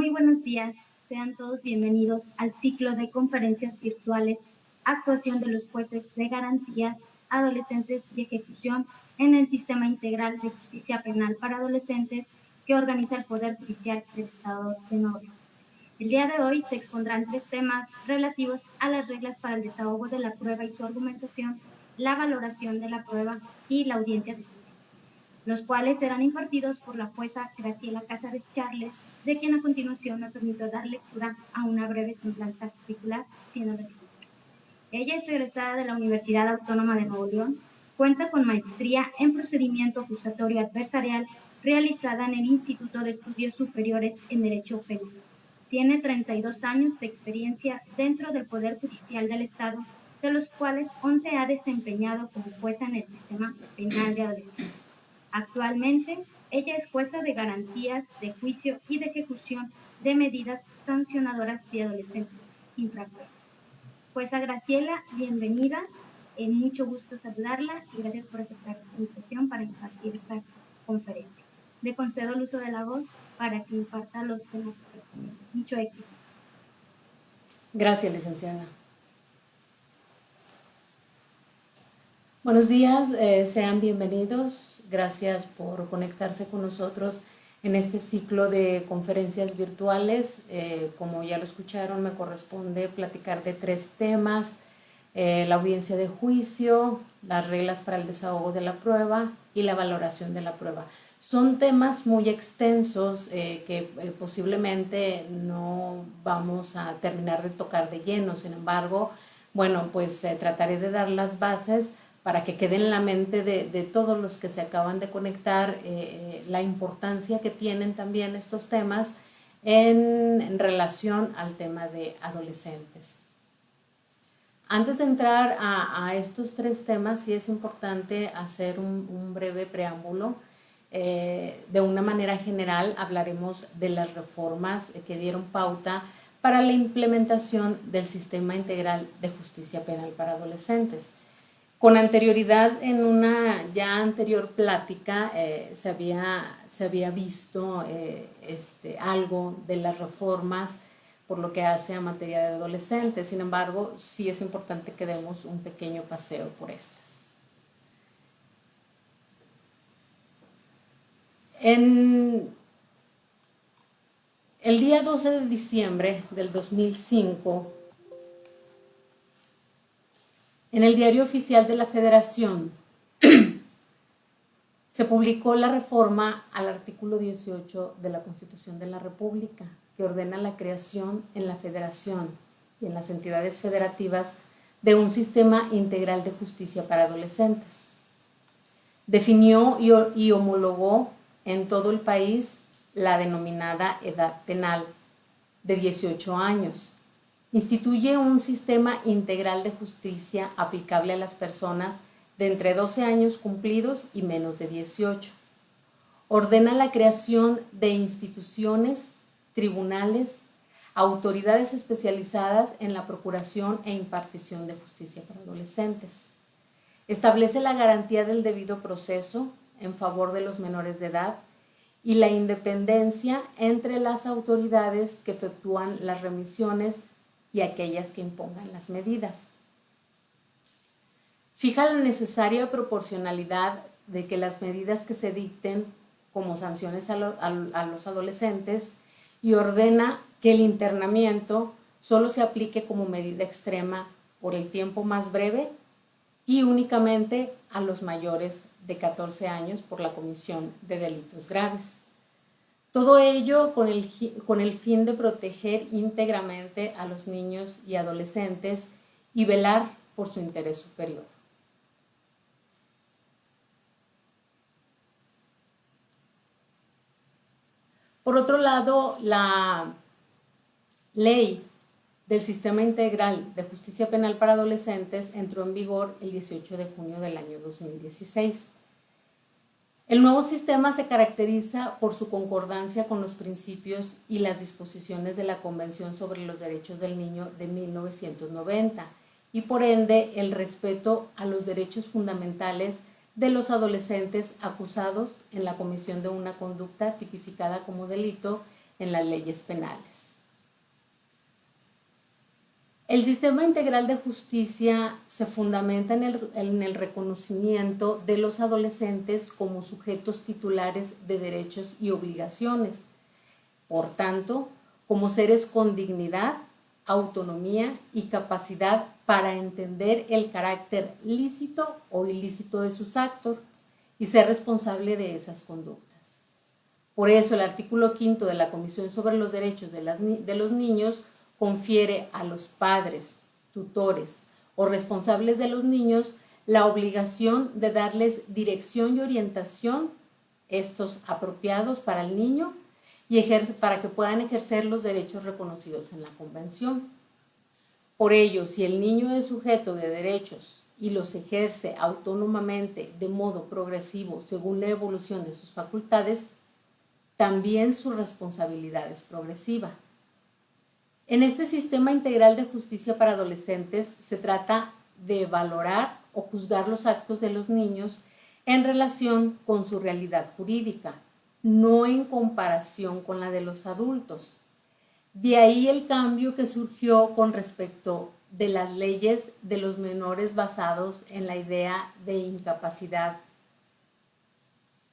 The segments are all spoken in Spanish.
Muy buenos días, sean todos bienvenidos al ciclo de conferencias virtuales Actuación de los jueces de garantías, adolescentes y ejecución en el Sistema Integral de Justicia Penal para Adolescentes que organiza el Poder Judicial del Estado de Nuevo León. El día de hoy se expondrán 3 temas relativos a las reglas para el desahogo de la prueba y su argumentación, la valoración de la prueba y la audiencia de juicio, los cuales serán impartidos por la jueza Graciela Cázares Charles, de quien a continuación me permito dar lectura a una breve semblanza curricular, siendo la siguiente. Ella es egresada de la Universidad Autónoma de Nuevo León, cuenta con maestría en procedimiento acusatorio adversarial realizada en el Instituto de Estudios Superiores en Derecho Penal. Tiene 32 años de experiencia dentro del Poder Judicial del Estado, de los cuales 11 ha desempeñado como jueza en el Sistema Penal de Adolescentes. Actualmente, ella es jueza de garantías, de juicio y de ejecución de medidas sancionadoras de adolescentes infractores. Jueza Graciela, bienvenida, mucho gusto saludarla y gracias por aceptar esta invitación para impartir esta conferencia. Le concedo el uso de la voz para que imparta los temas correspondientes. Mucho éxito. Gracias, licenciada. Buenos días, sean bienvenidos. Gracias por conectarse con nosotros en este ciclo de conferencias virtuales. Como ya lo escucharon, me corresponde platicar de 3 temas: la audiencia de juicio, las reglas para el desahogo de la prueba y la valoración de la prueba. Son temas muy extensos que posiblemente no vamos a terminar de tocar de lleno. Sin embargo, bueno, pues trataré de dar las bases para que quede en la mente de todos los que se acaban de conectar la importancia que tienen también estos temas en relación al tema de adolescentes. Antes de entrar a estos 3 temas, sí es importante hacer un breve preámbulo. De una manera general hablaremos de las reformas que dieron pauta para la implementación del Sistema Integral de Justicia Penal para Adolescentes. Con anterioridad, en una ya anterior plática, se había visto algo de las reformas por lo que hace a materia de adolescentes. Sin embargo, sí es importante que demos un pequeño paseo por estas. En el día 12 de diciembre del 2005, en el Diario Oficial de la Federación, se publicó la reforma al artículo 18 de la Constitución de la República, que ordena la creación en la Federación y en las entidades federativas de un sistema integral de justicia para adolescentes. Definió y homologó en todo el país la denominada edad penal de 18 años. Instituye un sistema integral de justicia aplicable a las personas de entre 12 años cumplidos y menos de 18. Ordena la creación de instituciones, tribunales, autoridades especializadas en la procuración e impartición de justicia para adolescentes. Establece la garantía del debido proceso en favor de los menores de edad y la independencia entre las autoridades que efectúan las remisiones y aquellas que impongan las medidas. Fija la necesaria proporcionalidad de que las medidas que se dicten como sanciones a los adolescentes y ordena que el internamiento solo se aplique como medida extrema por el tiempo más breve y únicamente a los mayores de 14 años por la comisión de delitos graves. Todo ello con el fin de proteger íntegramente a los niños y adolescentes y velar por su interés superior. Por otro lado, la Ley del Sistema Integral de Justicia Penal para Adolescentes entró en vigor el 18 de junio del año 2016. El nuevo sistema se caracteriza por su concordancia con los principios y las disposiciones de la Convención sobre los Derechos del Niño de 1990 y por ende el respeto a los derechos fundamentales de los adolescentes acusados en la comisión de una conducta tipificada como delito en las leyes penales. El sistema integral de justicia se fundamenta en el reconocimiento de los adolescentes como sujetos titulares de derechos y obligaciones, por tanto, como seres con dignidad, autonomía y capacidad para entender el carácter lícito o ilícito de sus actos y ser responsable de esas conductas. Por eso, el artículo 5 de la Comisión sobre los Derechos de los Niños confiere a los padres, tutores o responsables de los niños la obligación de darles dirección y orientación, estos apropiados para el niño, y para que puedan ejercer los derechos reconocidos en la Convención. Por ello, si el niño es sujeto de derechos y los ejerce autónomamente de modo progresivo según la evolución de sus facultades, también su responsabilidad es progresiva. En este sistema integral de justicia para adolescentes se trata de valorar o juzgar los actos de los niños en relación con su realidad jurídica, no en comparación con la de los adultos. De ahí el cambio que surgió con respecto de las leyes de los menores basados en la idea de incapacidad,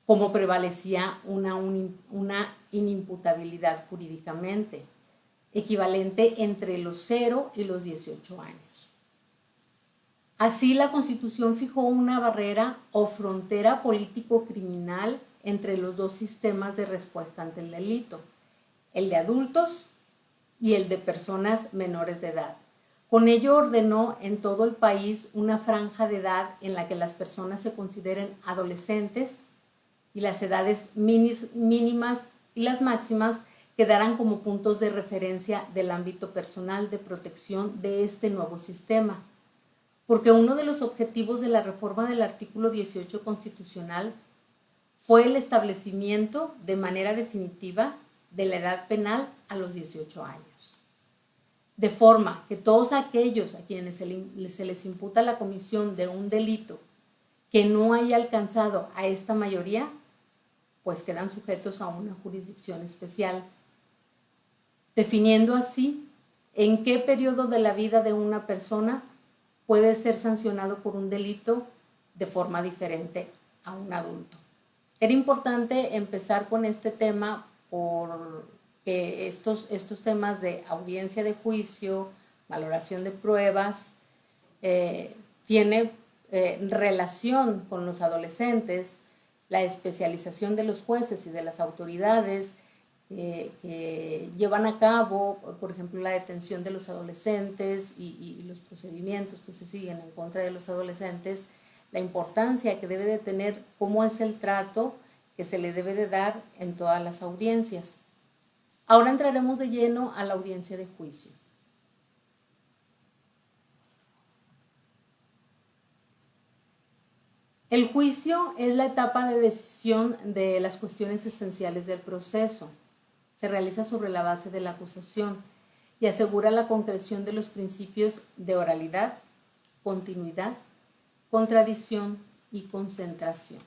como prevalecía una inimputabilidad jurídicamente, equivalente entre los 0 y los 18 años. Así, la Constitución fijó una barrera o frontera político-criminal entre los dos sistemas de respuesta ante el delito, el de adultos y el de personas menores de edad. Con ello ordenó en todo el país una franja de edad en la que las personas se consideren adolescentes y las edades mínimas y las máximas quedarán como puntos de referencia del ámbito personal de protección de este nuevo sistema. Porque uno de los objetivos de la reforma del artículo 18 constitucional fue el establecimiento de manera definitiva de la edad penal a los 18 años. De forma que todos aquellos a quienes se les imputa la comisión de un delito que no haya alcanzado a esta mayoría, pues quedan sujetos a una jurisdicción especial, definiendo así en qué periodo de la vida de una persona puede ser sancionado por un delito de forma diferente a un adulto. Era importante empezar con este tema porque estos temas de audiencia de juicio, valoración de pruebas, tiene relación con los adolescentes, la especialización de los jueces y de las autoridades que llevan a cabo, por ejemplo, la detención de los adolescentes y los procedimientos que se siguen en contra de los adolescentes, la importancia que debe de tener, cómo es el trato que se le debe de dar en todas las audiencias. Ahora entraremos de lleno a la audiencia de juicio. El juicio es la etapa de decisión de las cuestiones esenciales del proceso. Se realiza sobre la base de la acusación y asegura la concreción de los principios de oralidad, continuidad, contradicción y concentración.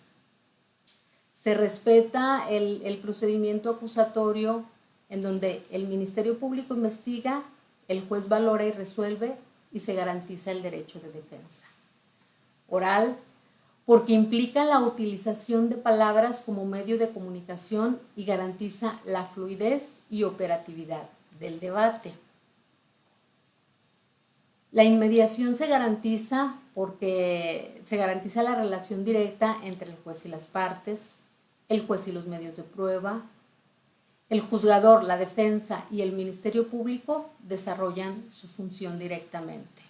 Se respeta el procedimiento acusatorio en donde el Ministerio Público investiga, el juez valora y resuelve y se garantiza el derecho de defensa. Oral, porque implica la utilización de palabras como medio de comunicación y garantiza la fluidez y operatividad del debate. La inmediación se garantiza porque se garantiza la relación directa entre el juez y las partes, el juez y los medios de prueba. El juzgador, la defensa y el Ministerio Público desarrollan su función directamente.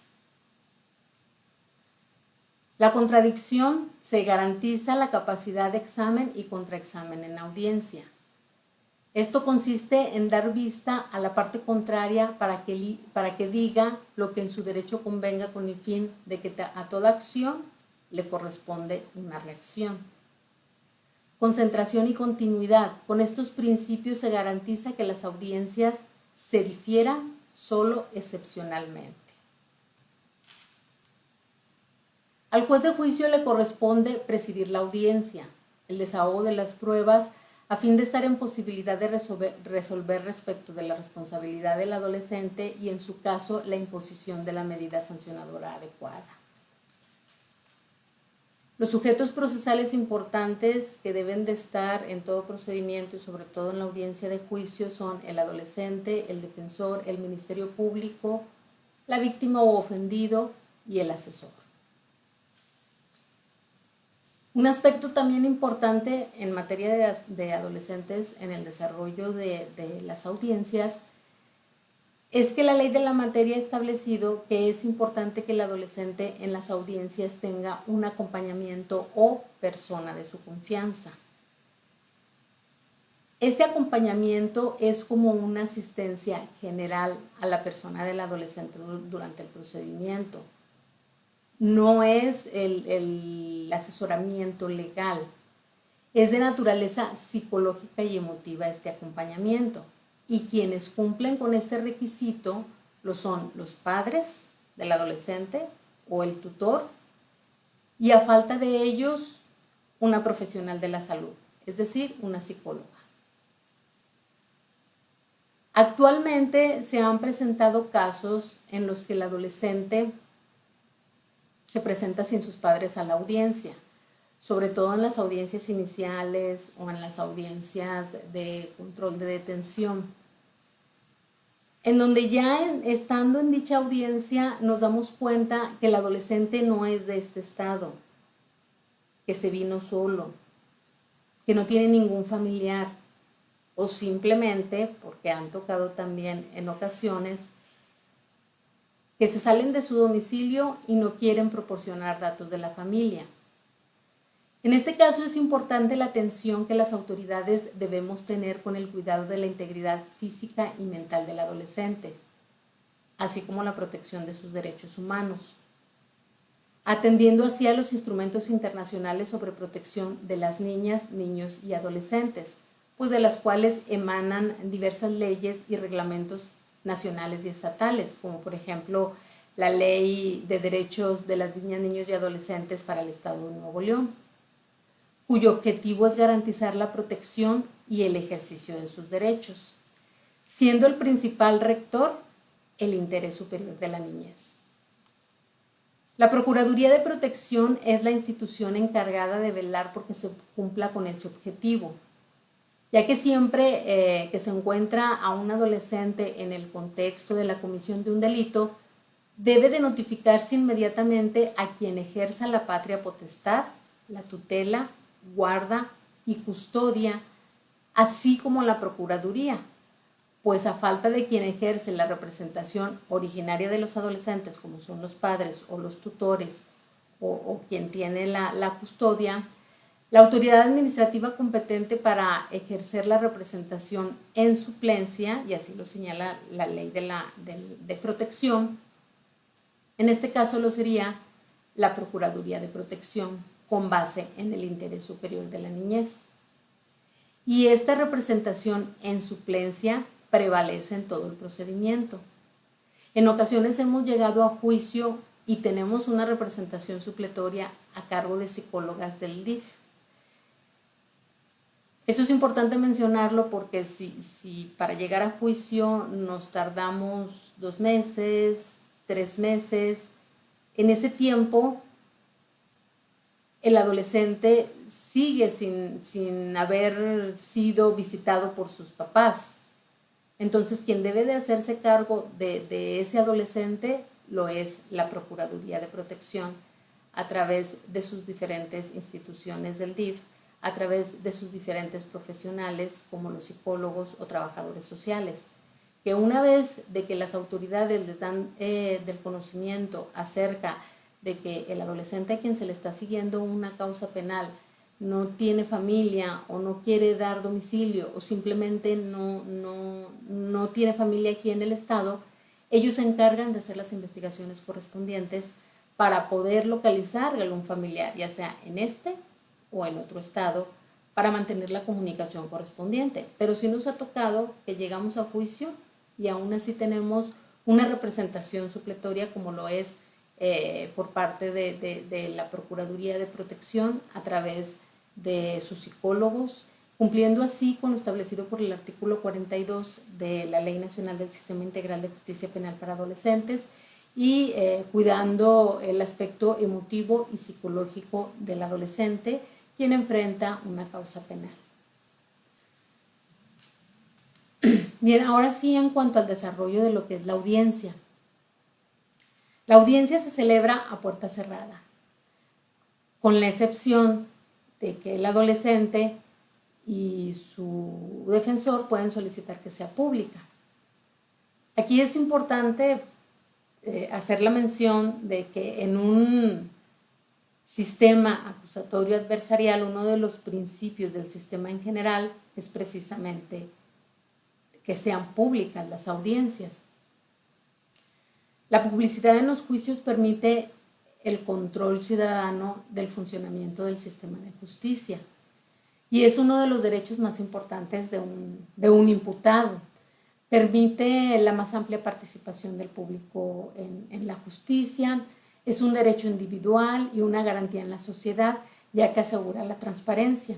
La contradicción se garantiza la capacidad de examen y contraexamen en audiencia. Esto consiste en dar vista a la parte contraria para que diga lo que en su derecho convenga con el fin de que a toda acción le corresponde una reacción. Concentración y continuidad. Con estos principios se garantiza que las audiencias se difieran solo excepcionalmente. Al juez de juicio le corresponde presidir la audiencia, el desahogo de las pruebas a fin de estar en posibilidad de resolver respecto de la responsabilidad del adolescente y, en su caso, la imposición de la medida sancionadora adecuada. Los sujetos procesales importantes que deben de estar en todo procedimiento y sobre todo en la audiencia de juicio son el adolescente, el defensor, el Ministerio Público, la víctima o ofendido y el asesor. Un aspecto también importante en materia de adolescentes en el desarrollo de las audiencias es que la ley de la materia ha establecido que es importante que el adolescente en las audiencias tenga un acompañamiento o persona de su confianza. Este acompañamiento es como una asistencia general a la persona del adolescente durante el procedimiento. No es el asesoramiento legal, es de naturaleza psicológica y emotiva este acompañamiento. Y quienes cumplen con este requisito lo son los padres del adolescente o el tutor, y a falta de ellos, una profesional de la salud, es decir, una psicóloga. Actualmente se han presentado casos en los que el adolescente se presenta sin sus padres a la audiencia, sobre todo en las audiencias iniciales o en las audiencias de control de detención, en donde ya estando en dicha audiencia nos damos cuenta que el adolescente no es de este estado, que se vino solo, que no tiene ningún familiar, o simplemente, porque han tocado también en ocasiones, que se salen de su domicilio y no quieren proporcionar datos de la familia. En este caso es importante la atención que las autoridades debemos tener con el cuidado de la integridad física y mental del adolescente, así como la protección de sus derechos humanos, atendiendo así a los instrumentos internacionales sobre protección de las niñas, niños y adolescentes, pues de las cuales emanan diversas leyes y reglamentos nacionales y estatales, como por ejemplo la Ley de Derechos de las Niñas, Niños y Adolescentes para el Estado de Nuevo León, cuyo objetivo es garantizar la protección y el ejercicio de sus derechos, siendo el principal rector el interés superior de la niñez. La Procuraduría de Protección es la institución encargada de velar porque se cumpla con ese objetivo, ya que siempre que se encuentra a un adolescente en el contexto de la comisión de un delito, debe de notificarse inmediatamente a quien ejerza la patria potestad, la tutela, guarda y custodia, así como la Procuraduría, pues a falta de quien ejerce la representación originaria de los adolescentes, como son los padres o los tutores o quien tiene la custodia, la autoridad administrativa competente para ejercer la representación en suplencia, y así lo señala la ley de protección, en este caso lo sería la Procuraduría de Protección, con base en el interés superior de la niñez. Y esta representación en suplencia prevalece en todo el procedimiento. En ocasiones hemos llegado a juicio y tenemos una representación supletoria a cargo de psicólogas del DIF. Esto es importante mencionarlo porque si para llegar a juicio nos tardamos 2 meses, 3 meses, en ese tiempo el adolescente sigue sin haber sido visitado por sus papás. Entonces, quien debe de hacerse cargo de ese adolescente lo es la Procuraduría de Protección a través de sus diferentes instituciones del DIF, a través de sus diferentes profesionales como los psicólogos o trabajadores sociales, que una vez de que las autoridades les dan del conocimiento acerca de que el adolescente a quien se le está siguiendo una causa penal no tiene familia o no quiere dar domicilio o simplemente no tiene familia aquí en el estado, ellos se encargan de hacer las investigaciones correspondientes para poder localizar a algún familiar, ya sea en este o en otro estado, para mantener la comunicación correspondiente. Pero sí nos ha tocado que llegamos a juicio y aún así tenemos una representación supletoria como lo es por parte de la Procuraduría de Protección a través de sus psicólogos cumpliendo así con lo establecido por el artículo 42 de la Ley Nacional del Sistema Integral de Justicia Penal para Adolescentes y cuidando el aspecto emotivo y psicológico del adolescente quien enfrenta una causa penal. Bien, ahora sí, en cuanto al desarrollo de lo que es la audiencia. La audiencia se celebra a puerta cerrada, con la excepción de que el adolescente y su defensor pueden solicitar que sea pública. Aquí es importante hacer la mención de que en un sistema acusatorio adversarial, uno de los principios del sistema en general es precisamente que sean públicas las audiencias. La publicidad en los juicios permite el control ciudadano del funcionamiento del sistema de justicia y es uno de los derechos más importantes de un imputado. Permite la más amplia participación del público en la justicia, es un derecho individual y una garantía en la sociedad, ya que asegura la transparencia.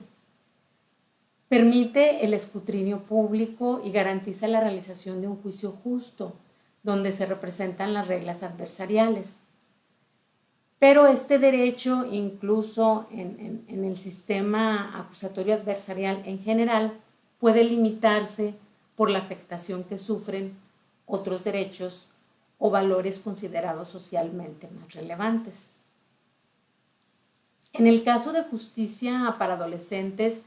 Permite el escrutinio público y garantiza la realización de un juicio justo, donde se representan las reglas adversariales. Pero este derecho, incluso en el sistema acusatorio adversarial en general, puede limitarse por la afectación que sufren otros derechos o valores considerados socialmente más relevantes. En el caso de justicia para adolescentes,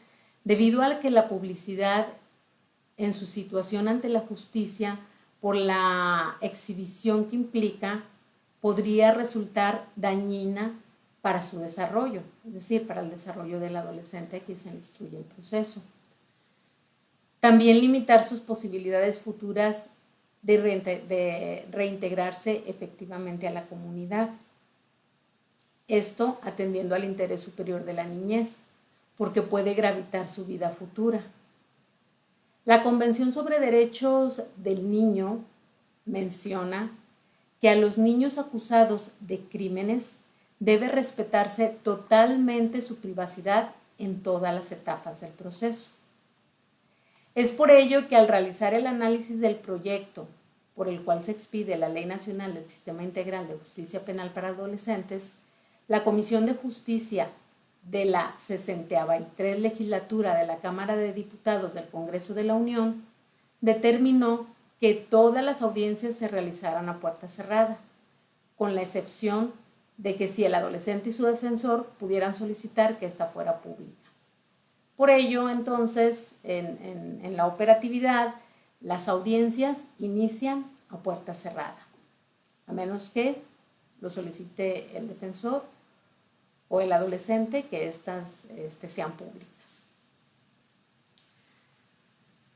debido a que la publicidad en su situación ante la justicia, por la exhibición que implica, podría resultar dañina para su desarrollo, es decir, para el desarrollo del adolescente a quien se le instruye el proceso. También limitar sus posibilidades futuras de reintegrarse efectivamente a la comunidad. Esto atendiendo al interés superior de la niñez, porque puede gravitar su vida futura. La Convención sobre Derechos del Niño menciona que a los niños acusados de crímenes debe respetarse totalmente su privacidad en todas las etapas del proceso. Es por ello que al realizar el análisis del proyecto por el cual se expide la Ley Nacional del Sistema Integral de Justicia Penal para Adolescentes, la Comisión de Justicia de la 63ª Legislatura de la Cámara de Diputados del Congreso de la Unión determinó que todas las audiencias se realizaran a puerta cerrada, con la excepción de que si el adolescente y su defensor pudieran solicitar que ésta fuera pública. Por ello, entonces, en la operatividad, las audiencias inician a puerta cerrada, a menos que lo solicite el defensor o el adolescente, que éstas sean públicas.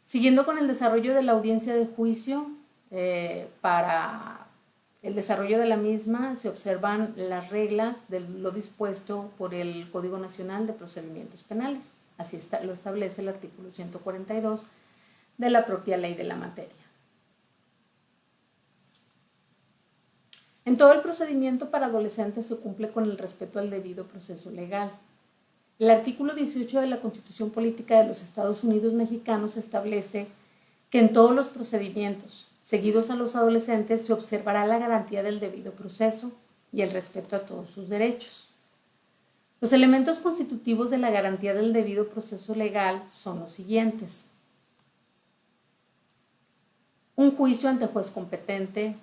Siguiendo con el desarrollo de la audiencia de juicio, para el desarrollo de la misma se observan las reglas de lo dispuesto por el Código Nacional de Procedimientos Penales. Así lo establece el artículo 142 de la propia ley de la materia. En todo el procedimiento para adolescentes se cumple con el respeto al debido proceso legal. El artículo 18 de la Constitución Política de los Estados Unidos Mexicanos establece que en todos los procedimientos seguidos a los adolescentes se observará la garantía del debido proceso y el respeto a todos sus derechos. Los elementos constitutivos de la garantía del debido proceso legal son los siguientes: un juicio ante juez competente,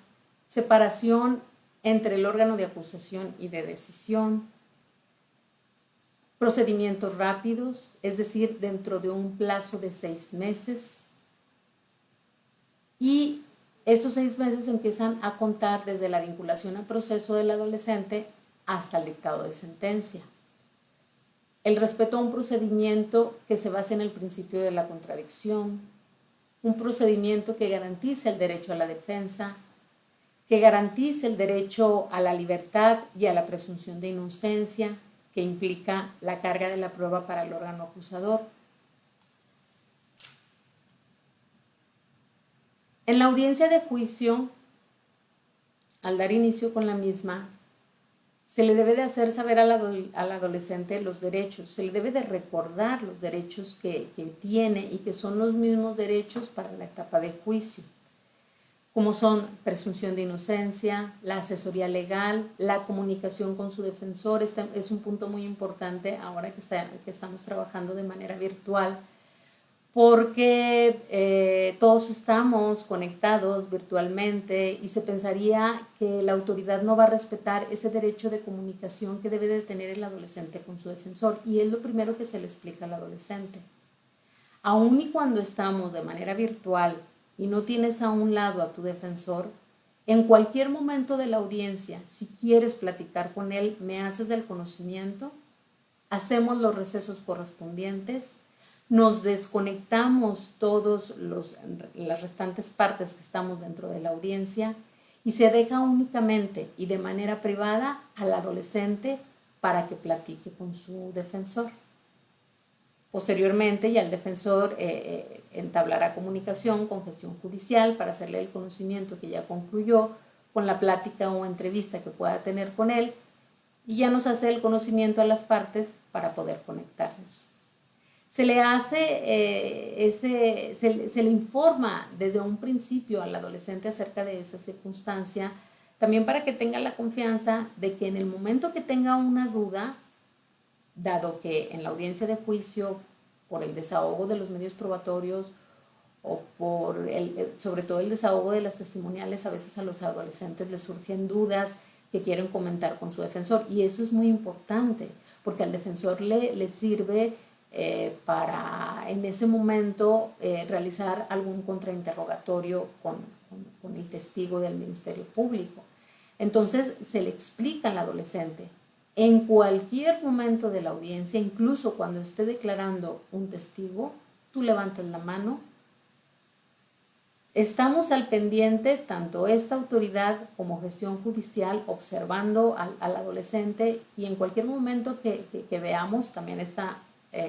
separación entre el órgano de acusación y de decisión, procedimientos rápidos, es decir, dentro de un plazo de 6 meses, y estos 6 meses empiezan a contar desde la vinculación al proceso del adolescente hasta el dictado de sentencia. El respeto a un procedimiento que se base en el principio de la contradicción, un procedimiento que garantice el derecho a la defensa, que garantice el derecho a la libertad y a la presunción de inocencia, que implica la carga de la prueba para el órgano acusador. En la audiencia de juicio, al dar inicio con la misma, Se le debe de hacer saber al adolescente los derechos, se le debe de recordar los derechos que tiene y que son los mismos derechos para la etapa de juicio, como son presunción de inocencia, la asesoría legal, la comunicación con su defensor. Este es un punto muy importante ahora que estamos trabajando de manera virtual, porque todos estamos conectados virtualmente y se pensaría que la autoridad no va a respetar ese derecho de comunicación que debe de tener el adolescente con su defensor, y es lo primero que se le explica al adolescente. Aun y cuando estamos de manera virtual y no tienes a un lado a tu defensor, en cualquier momento de la audiencia, si quieres platicar con él, me haces del conocimiento, hacemos los recesos correspondientes, nos desconectamos todos las restantes partes que estamos dentro de la audiencia y se deja únicamente y de manera privada al adolescente para que platique con su defensor. Posteriormente, ya el defensor entablará comunicación con gestión judicial para hacerle el conocimiento que ya concluyó con la plática o entrevista que pueda tener con él, y ya nos hace el conocimiento a las partes para poder conectarnos. Se le se le informa desde un principio al adolescente acerca de esa circunstancia, también para que tenga la confianza de que en el momento que tenga una duda, dado que en la audiencia de juicio, por el desahogo de los medios probatorios o sobre todo el desahogo de las testimoniales, a veces a los adolescentes les surgen dudas que quieren comentar con su defensor, y eso es muy importante porque al defensor le sirve para en ese momento realizar algún contrainterrogatorio con el testigo del Ministerio Público. Entonces se le explica al adolescente en cualquier momento de la audiencia, incluso cuando esté declarando un testigo, tú levantas la mano. Estamos al pendiente, tanto esta autoridad como gestión judicial, observando al adolescente, y en cualquier momento que veamos, también está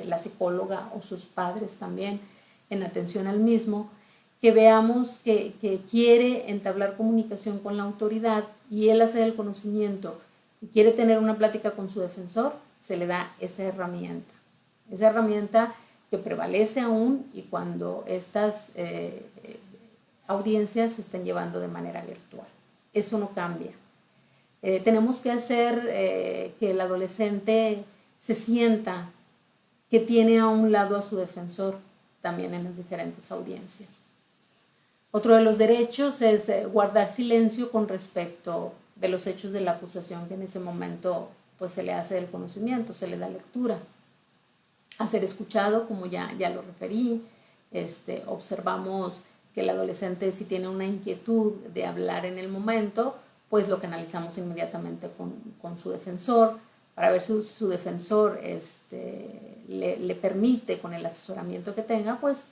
la psicóloga o sus padres también en atención al mismo, que veamos que quiere entablar comunicación con la autoridad y él hace el conocimiento y quiere tener una plática con su defensor, se le da esa herramienta que prevalece aún y cuando estas audiencias se estén llevando de manera virtual. Eso no cambia. Tenemos que hacer que el adolescente se sienta que tiene a un lado a su defensor también en las diferentes audiencias. Otro de los derechos es guardar silencio con respecto de los hechos de la acusación que en ese momento pues se le hace del conocimiento, se le da lectura. A ser escuchado, como ya lo referí, observamos que el adolescente, si tiene una inquietud de hablar en el momento, pues lo canalizamos inmediatamente con su defensor para ver si su defensor le permite, con el asesoramiento que tenga, pues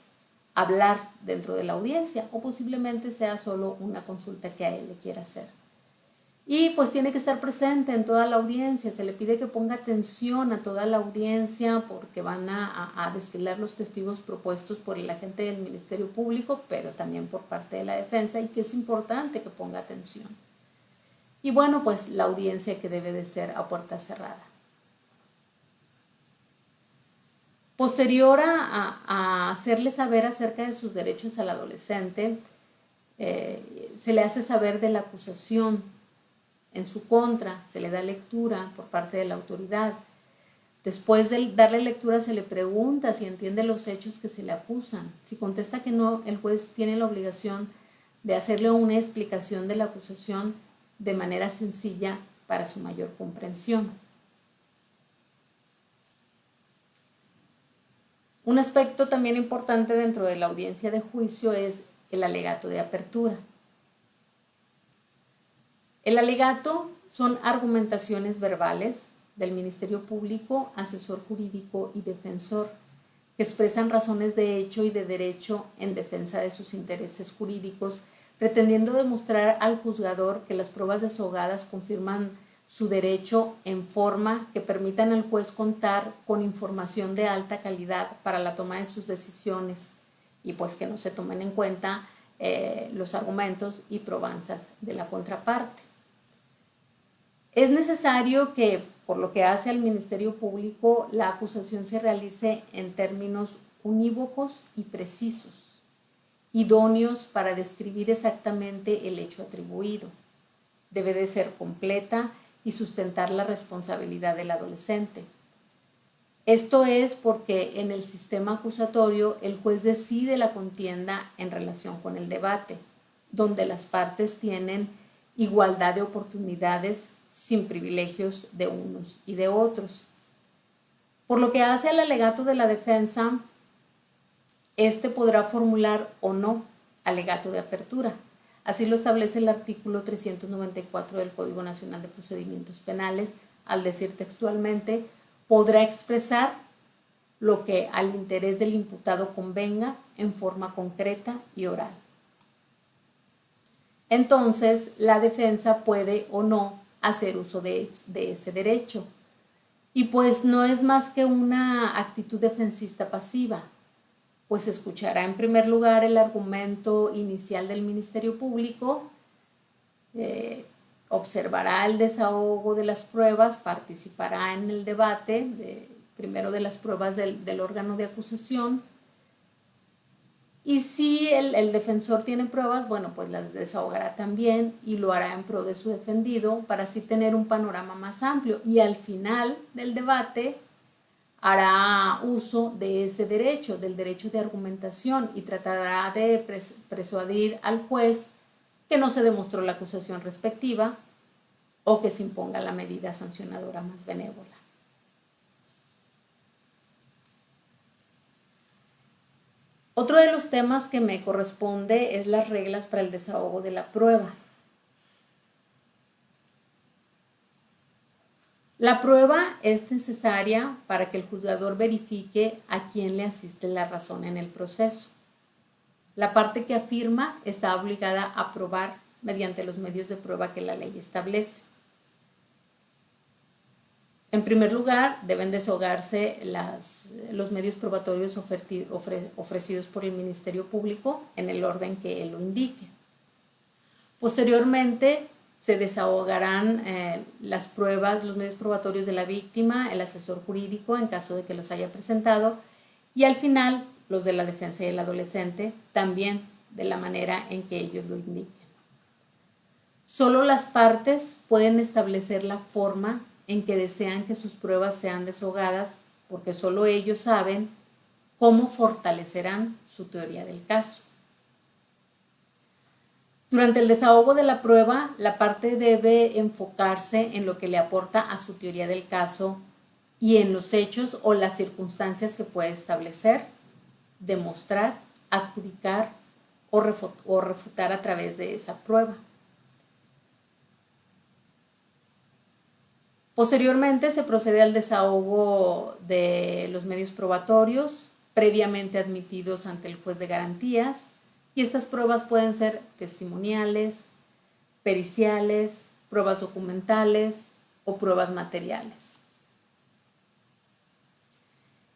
hablar dentro de la audiencia, o posiblemente sea solo una consulta que a él le quiera hacer. Y pues tiene que estar presente en toda la audiencia, se le pide que ponga atención a toda la audiencia porque van a desfilar los testigos propuestos por el agente del Ministerio Público, pero también por parte de la defensa, y que es importante que ponga atención. Y bueno, pues la audiencia que debe de ser a puerta cerrada. Posterior a hacerle saber acerca de sus derechos al adolescente, se le hace saber de la acusación en su contra, se le da lectura por parte de la autoridad. Después de darle lectura se le pregunta si entiende los hechos que se le acusan. Si contesta que no, el juez tiene la obligación de hacerle una explicación de la acusación de manera sencilla para su mayor comprensión. Un aspecto también importante dentro de la audiencia de juicio es el alegato de apertura. El alegato son argumentaciones verbales del Ministerio Público, asesor jurídico y defensor, que expresan razones de hecho y de derecho en defensa de sus intereses jurídicos, pretendiendo demostrar al juzgador que las pruebas desahogadas confirman su derecho en forma que permitan al juez contar con información de alta calidad para la toma de sus decisiones, y pues que no se tomen en cuenta los argumentos y probanzas de la contraparte. Es necesario que, por lo que hace al Ministerio Público, la acusación se realice en términos unívocos y precisos, idóneos para describir exactamente el hecho atribuido. Debe de ser completa y sustentar la responsabilidad del adolescente. Esto es porque en el sistema acusatorio el juez decide la contienda en relación con el debate, donde las partes tienen igualdad de oportunidades sin privilegios de unos y de otros. Por lo que hace al alegato de la defensa, este podrá formular o no alegato de apertura. Así lo establece el artículo 394 del Código Nacional de Procedimientos Penales, al decir textualmente: podrá expresar lo que al interés del imputado convenga en forma concreta y oral. Entonces, la defensa puede o no hacer uso de ese derecho. Y pues no es más que una actitud defensista pasiva, pues escuchará en primer lugar el argumento inicial del Ministerio Público, observará el desahogo de las pruebas, participará en el debate, primero de las pruebas del órgano de acusación, y si el defensor tiene pruebas, bueno, pues las desahogará también y lo hará en pro de su defendido para así tener un panorama más amplio, y al final del debate hará uso de ese derecho, del derecho de argumentación, y tratará de persuadir al juez que no se demostró la acusación respectiva o que se imponga la medida sancionadora más benévola. Otro de los temas que me corresponde es las reglas para el desahogo de la prueba. La prueba es necesaria para que el juzgador verifique a quién le asiste la razón en el proceso. La parte que afirma está obligada a probar mediante los medios de prueba que la ley establece. En primer lugar, deben desahogarse los medios probatorios ofrecidos por el Ministerio Público en el orden que él lo indique. Posteriormente, se desahogarán las pruebas, los medios probatorios de la víctima, el asesor jurídico en caso de que los haya presentado, y al final los de la defensa y el adolescente, también de la manera en que ellos lo indiquen. Solo las partes pueden establecer la forma en que desean que sus pruebas sean desahogadas, porque solo ellos saben cómo fortalecerán su teoría del caso. Durante el desahogo de la prueba, la parte debe enfocarse en lo que le aporta a su teoría del caso y en los hechos o las circunstancias que puede establecer, demostrar, adjudicar o refutar a través de esa prueba. Posteriormente se procede al desahogo de los medios probatorios previamente admitidos ante el juez de garantías, y estas pruebas pueden ser testimoniales, periciales, pruebas documentales o pruebas materiales.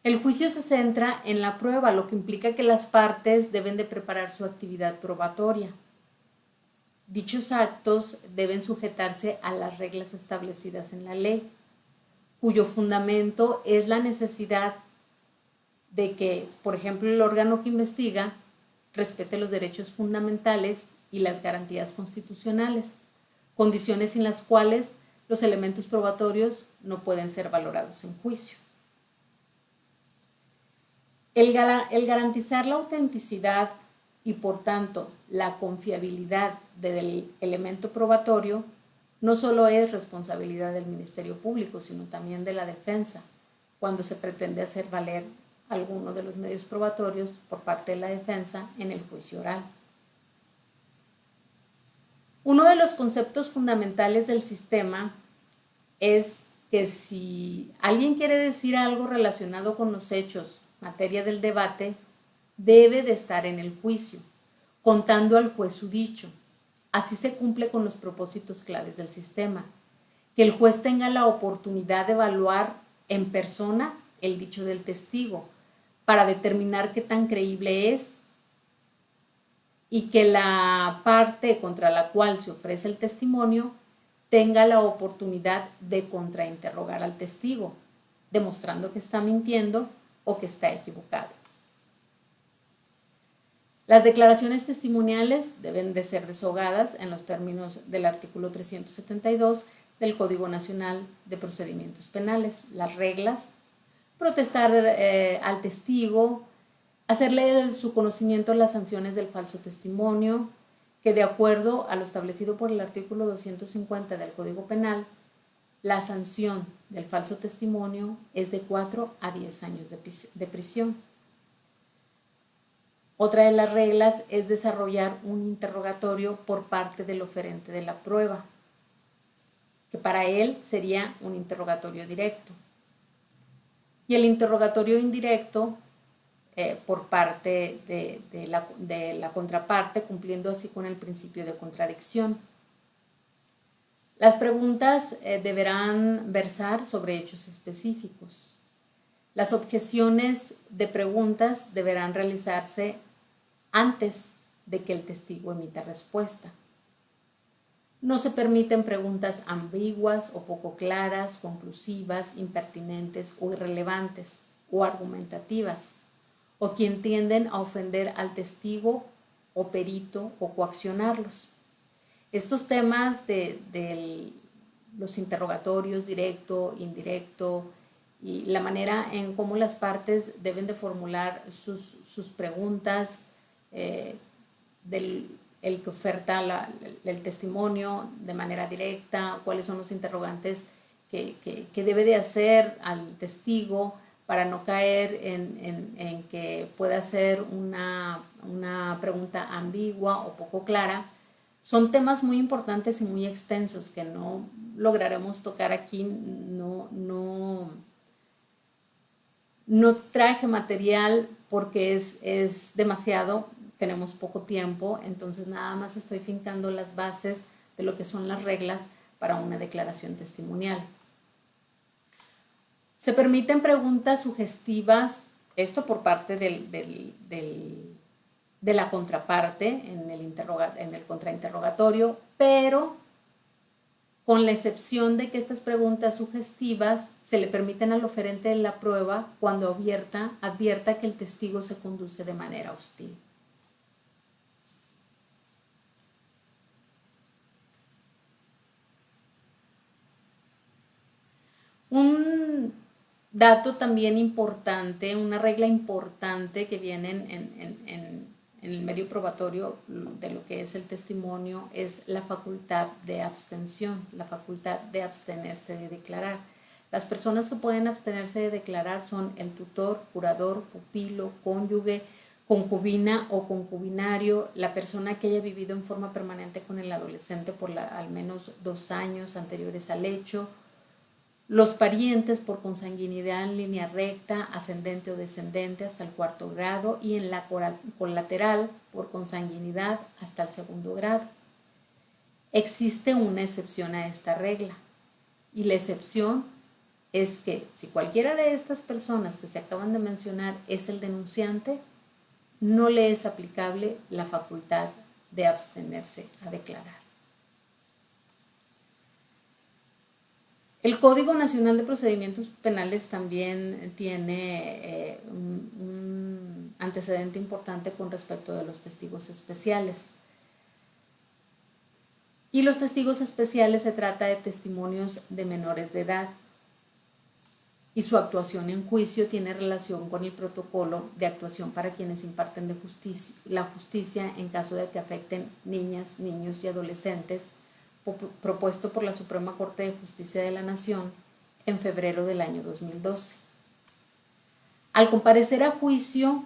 El juicio se centra en la prueba, lo que implica que las partes deben de preparar su actividad probatoria. Dichos actos deben sujetarse a las reglas establecidas en la ley, cuyo fundamento es la necesidad de que, por ejemplo, el órgano que investiga respete los derechos fundamentales y las garantías constitucionales, condiciones sin las cuales los elementos probatorios no pueden ser valorados en juicio. El garantizar la autenticidad y, por tanto, la confiabilidad del elemento probatorio no solo es responsabilidad del Ministerio Público, sino también de la defensa, cuando se pretende hacer valer alguno de los medios probatorios por parte de la defensa en el juicio oral. Uno de los conceptos fundamentales del sistema es que si alguien quiere decir algo relacionado con los hechos, materia del debate, debe de estar en el juicio, contando al juez su dicho. Así se cumple con los propósitos claves del sistema, que el juez tenga la oportunidad de evaluar en persona el dicho del testigo, para determinar qué tan creíble es, y que la parte contra la cual se ofrece el testimonio tenga la oportunidad de contrainterrogar al testigo, demostrando que está mintiendo o que está equivocado. Las declaraciones testimoniales deben de ser desahogadas en los términos del artículo 372 del Código Nacional de Procedimientos Penales. Las reglas: protestar al testigo, hacerle de su conocimiento las sanciones del falso testimonio, que de acuerdo a lo establecido por el artículo 250 del Código Penal, la sanción del falso testimonio es de 4 a 10 años de prisión. Otra de las reglas es desarrollar un interrogatorio por parte del oferente de la prueba, que para él sería un interrogatorio directo. Y el interrogatorio indirecto por parte de la contraparte, cumpliendo así con el principio de contradicción. Las preguntas deberán versar sobre hechos específicos. Las objeciones de preguntas deberán realizarse antes de que el testigo emita respuesta. No se permiten preguntas ambiguas o poco claras, conclusivas, impertinentes o irrelevantes o argumentativas, o quien tienden a ofender al testigo o perito o coaccionarlos. Estos temas de los interrogatorios directo, indirecto, y la manera en cómo las partes deben de formular sus preguntas, el que oferta el testimonio de manera directa, cuáles son los interrogantes que debe de hacer al testigo para no caer en que pueda ser una pregunta ambigua o poco clara. Son temas muy importantes y muy extensos que no lograremos tocar aquí. No traje material porque es demasiado, tenemos poco tiempo, entonces nada más estoy fincando las bases de lo que son las reglas para una declaración testimonial. Se permiten preguntas sugestivas, esto por parte de la contraparte en el contrainterrogatorio, pero con la excepción de que estas preguntas sugestivas se le permiten al oferente de la prueba cuando advierta que el testigo se conduce de manera hostil. Un dato también importante, una regla importante que viene en el medio probatorio de lo que es el testimonio es la facultad de abstención, la facultad de abstenerse de declarar. Las personas que pueden abstenerse de declarar son el tutor, curador, pupilo, cónyuge, concubina o concubinario, la persona que haya vivido en forma permanente con el adolescente por al menos 2 años anteriores al hecho, los parientes por consanguinidad en línea recta, ascendente o descendente hasta el 4º grado y en la colateral por consanguinidad hasta el 2º grado. Existe una excepción a esta regla y la excepción es que si cualquiera de estas personas que se acaban de mencionar es el denunciante, no le es aplicable la facultad de abstenerse a declarar. El Código Nacional de Procedimientos Penales también tiene un antecedente importante con respecto de los testigos especiales. Y los testigos especiales se trata de testimonios de menores de edad. Y su actuación en juicio tiene relación con el protocolo de actuación para quienes imparten la justicia en caso de que afecten niñas, niños y adolescentes, propuesto por la Suprema Corte de Justicia de la Nación en febrero del año 2012. Al comparecer a juicio,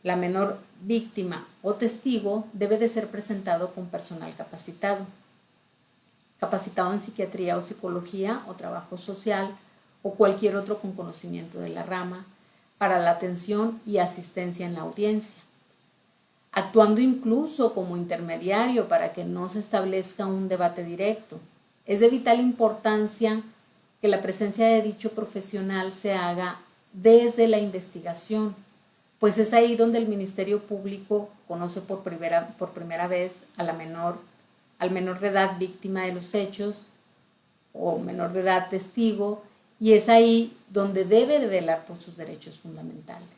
la menor víctima o testigo debe de ser presentado con personal capacitado en psiquiatría o psicología o trabajo social o cualquier otro con conocimiento de la rama para la atención y asistencia en la audiencia, actuando incluso como intermediario para que no se establezca un debate directo. Es de vital importancia que la presencia de dicho profesional se haga desde la investigación, pues es ahí donde el Ministerio Público conoce por primera vez a la menor al menor de edad víctima de los hechos o menor de edad testigo, y es ahí donde debe de velar por sus derechos fundamentales.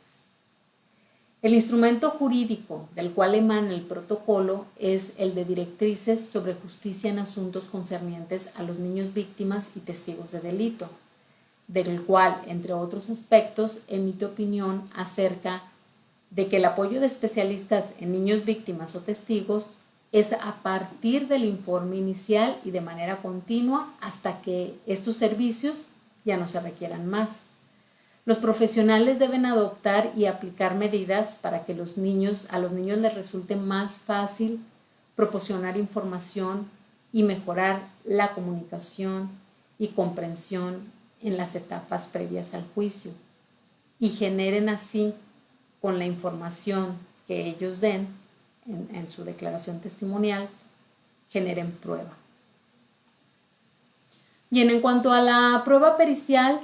El instrumento jurídico del cual emana el protocolo es el de directrices sobre justicia en asuntos concernientes a los niños víctimas y testigos de delito, del cual, entre otros aspectos, emite opinión acerca de que el apoyo de especialistas en niños víctimas o testigos es a partir del informe inicial y de manera continua hasta que estos servicios ya no se requieran más. Los profesionales deben adoptar y aplicar medidas para que a los niños les resulte más fácil proporcionar información y mejorar la comunicación y comprensión en las etapas previas al juicio, y generen así, con la información que ellos den en su declaración testimonial, generen prueba. Bien, en cuanto a la prueba pericial,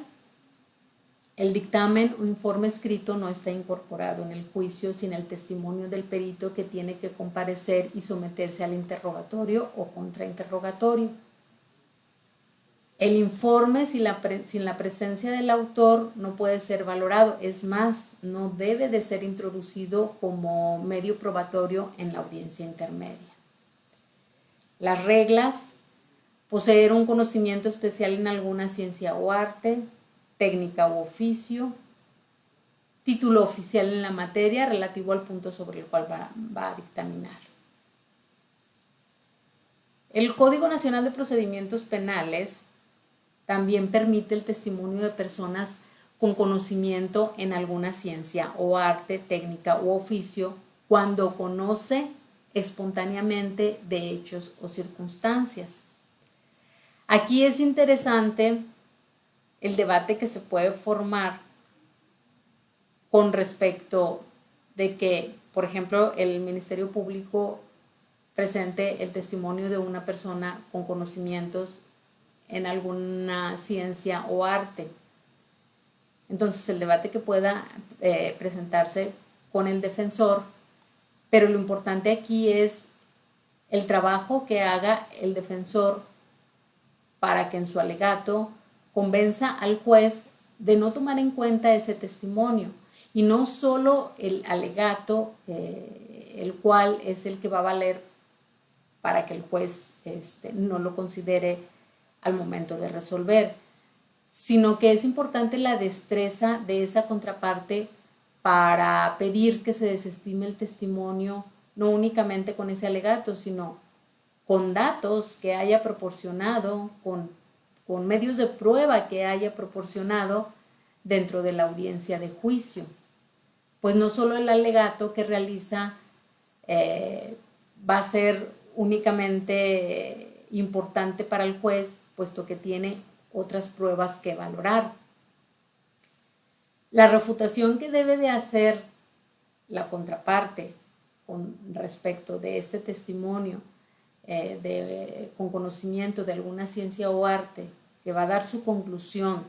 el dictamen o informe escrito no está incorporado en el juicio sin el testimonio del perito que tiene que comparecer y someterse al interrogatorio o contrainterrogatorio. El informe sin la presencia del autor no puede ser valorado, es más, no debe de ser introducido como medio probatorio en la audiencia intermedia. Las reglas: poseer un conocimiento especial en alguna ciencia o arte, técnica u oficio, título oficial en la materia relativo al punto sobre el cual va a dictaminar. El Código Nacional de Procedimientos Penales también permite el testimonio de personas con conocimiento en alguna ciencia o arte, técnica u oficio cuando conoce espontáneamente de hechos o circunstancias. Aquí es interesante el debate que se puede formar con respecto de que, por ejemplo, el Ministerio Público presente el testimonio de una persona con conocimientos en alguna ciencia o arte. Entonces, el debate que pueda presentarse con el defensor, pero lo importante aquí es el trabajo que haga el defensor para que en su alegato convenza al juez de no tomar en cuenta ese testimonio, y no solo el alegato, el cual es el que va a valer para que el juez no lo considere al momento de resolver, sino que es importante la destreza de esa contraparte para pedir que se desestime el testimonio, no únicamente con ese alegato, sino con datos que haya proporcionado, con medios de prueba que haya proporcionado dentro de la audiencia de juicio. Pues no solo el alegato que realiza va a ser únicamente importante para el juez, puesto que tiene otras pruebas que valorar. La refutación que debe de hacer la contraparte con respecto de este testimonio con conocimiento de alguna ciencia o arte, que va a dar su conclusión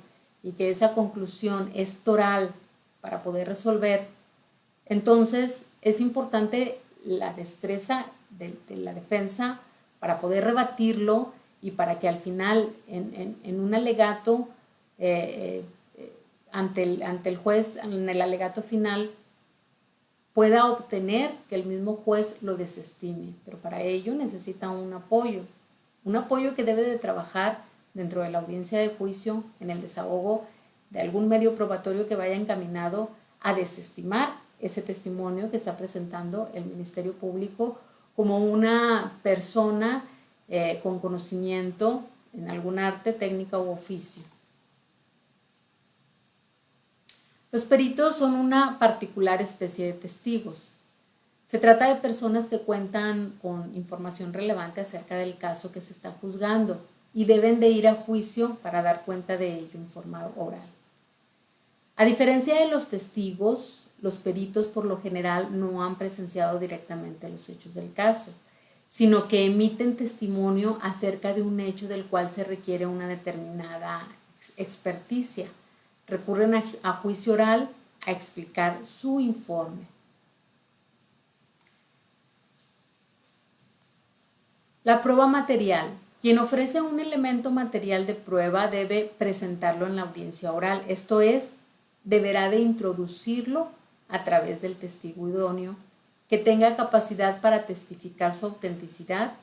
y que esa conclusión es toral para poder resolver, entonces es importante la destreza de la defensa para poder rebatirlo y para que al final en un alegato ante el juez, en el alegato final, pueda obtener que el mismo juez lo desestime, pero para ello necesita un apoyo que debe de trabajar dentro de la audiencia de juicio en el desahogo de algún medio probatorio que vaya encaminado a desestimar ese testimonio que está presentando el Ministerio Público como una persona con conocimiento en algún arte, técnica u oficio. Los peritos son una particular especie de testigos. Se trata de personas que cuentan con información relevante acerca del caso que se está juzgando y deben de ir a juicio para dar cuenta de ello en forma oral. A diferencia de los testigos, los peritos por lo general no han presenciado directamente los hechos del caso, sino que emiten testimonio acerca de un hecho del cual se requiere una determinada experticia. Recurren a juicio oral a explicar su informe. La prueba material. Quien ofrece un elemento material de prueba debe presentarlo en la audiencia oral, esto es, deberá de introducirlo a través del testigo idóneo que tenga capacidad para testificar su autenticidad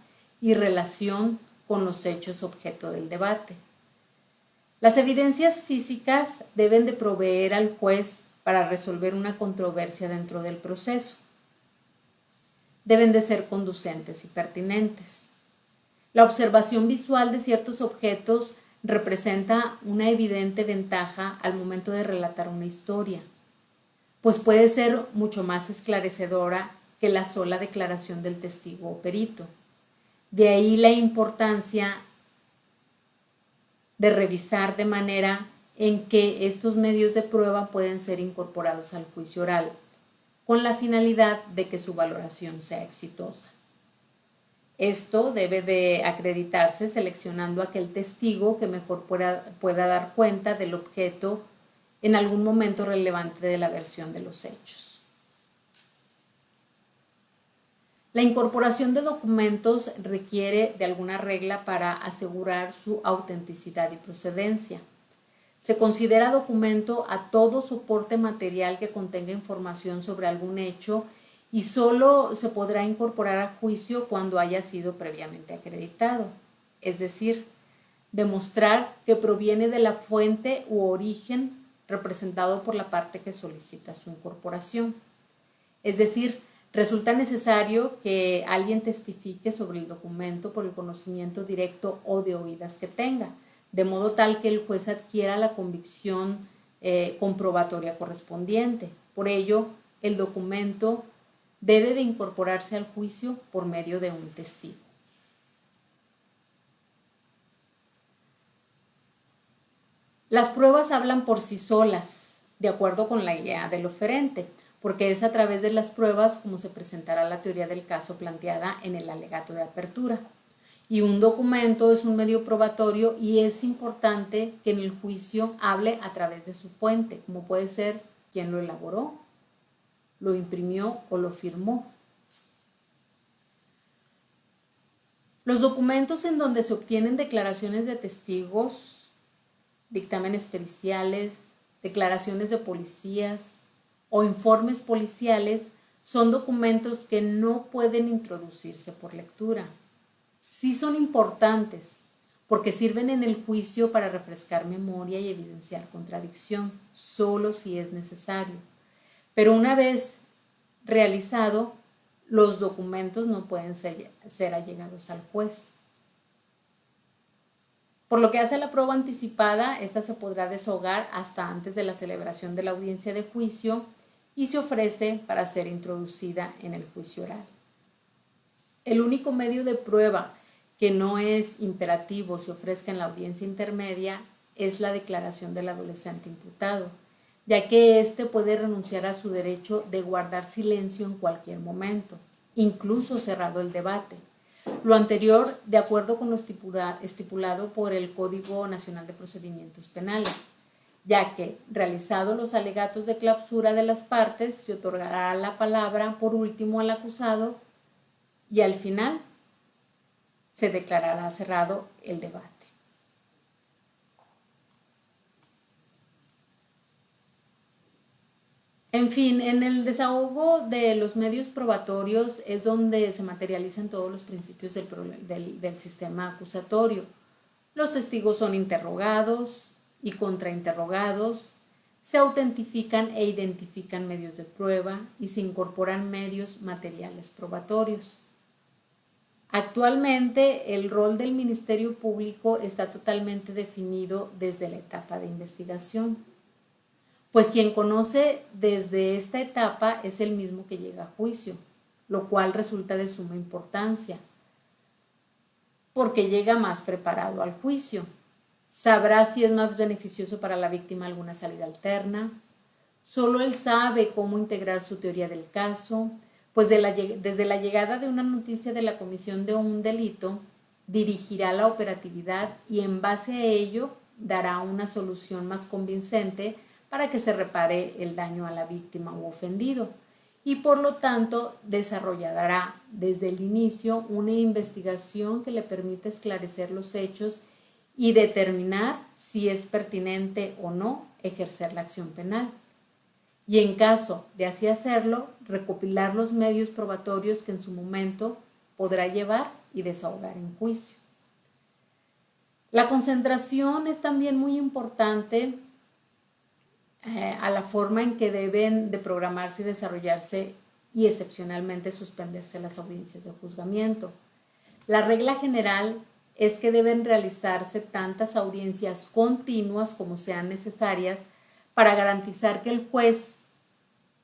y relación con los hechos objeto del debate. Las evidencias físicas deben de proveer al juez para resolver una controversia dentro del proceso. Deben de ser conducentes y pertinentes. La observación visual de ciertos objetos representa una evidente ventaja al momento de relatar una historia, pues puede ser mucho más esclarecedora que la sola declaración del testigo o perito. De ahí la importancia de revisar de manera en que estos medios de prueba pueden ser incorporados al juicio oral, con la finalidad de que su valoración sea exitosa. Esto debe de acreditarse seleccionando aquel testigo que mejor pueda dar cuenta del objeto en algún momento relevante de la versión de los hechos. La incorporación de documentos requiere de alguna regla para asegurar su autenticidad y procedencia. Se considera documento a todo soporte material que contenga información sobre algún hecho y solo se podrá incorporar a juicio cuando haya sido previamente acreditado, es decir, demostrar que proviene de la fuente u origen representado por la parte que solicita su incorporación. Es decir, resulta necesario que alguien testifique sobre el documento por el conocimiento directo o de oídas que tenga, de modo tal que el juez adquiera la convicción comprobatoria correspondiente. Por ello, el documento debe de incorporarse al juicio por medio de un testigo. Las pruebas hablan por sí solas, de acuerdo con la idea del oferente, porque es a través de las pruebas como se presentará la teoría del caso planteada en el alegato de apertura. Y un documento es un medio probatorio y es importante que en el juicio hable a través de su fuente, como puede ser quien lo elaboró, lo imprimió o lo firmó. Los documentos en donde se obtienen declaraciones de testigos, dictámenes periciales, declaraciones de policías o informes policiales son documentos que no pueden introducirse por lectura. Sí son importantes porque sirven en el juicio para refrescar memoria y evidenciar contradicción, solo si es necesario. Pero una vez realizado, los documentos no pueden ser allegados al juez. Por lo que hace a la prueba anticipada, esta se podrá deshogar hasta antes de la celebración de la audiencia de juicio y se ofrece para ser introducida en el juicio oral. El único medio de prueba que no es imperativo se ofrezca en la audiencia intermedia es la declaración del adolescente imputado, ya que éste puede renunciar a su derecho de guardar silencio en cualquier momento, incluso cerrado el debate. Lo anterior, de acuerdo con lo estipulado por el Código Nacional de Procedimientos Penales, ya que, realizados los alegatos de clausura de las partes, se otorgará la palabra por último al acusado y al final se declarará cerrado el debate. En fin, en el desahogo de los medios probatorios es donde se materializan todos los principios del sistema acusatorio. Los testigos son interrogados y contrainterrogados, se autentifican e identifican medios de prueba y se incorporan medios materiales probatorios. Actualmente, el rol del Ministerio Público está totalmente definido desde la etapa de investigación, pues quien conoce desde esta etapa es el mismo que llega a juicio, lo cual resulta de suma importancia, porque llega más preparado al juicio. Sabrá si es más beneficioso para la víctima alguna salida alterna. Solo él sabe cómo integrar su teoría del caso, pues desde la llegada de una noticia de la comisión de un delito, dirigirá la operatividad y en base a ello dará una solución más convincente para que se repare el daño a la víctima u ofendido y por lo tanto desarrollará desde el inicio una investigación que le permita esclarecer los hechos y determinar si es pertinente o no ejercer la acción penal. Y en caso de así hacerlo, recopilar los medios probatorios que en su momento podrá llevar y desahogar en juicio. La concentración es también muy importante a la forma en que deben de programarse y desarrollarse y excepcionalmente suspenderse las audiencias de juzgamiento. La regla general es que deben realizarse tantas audiencias continuas como sean necesarias para garantizar que el juez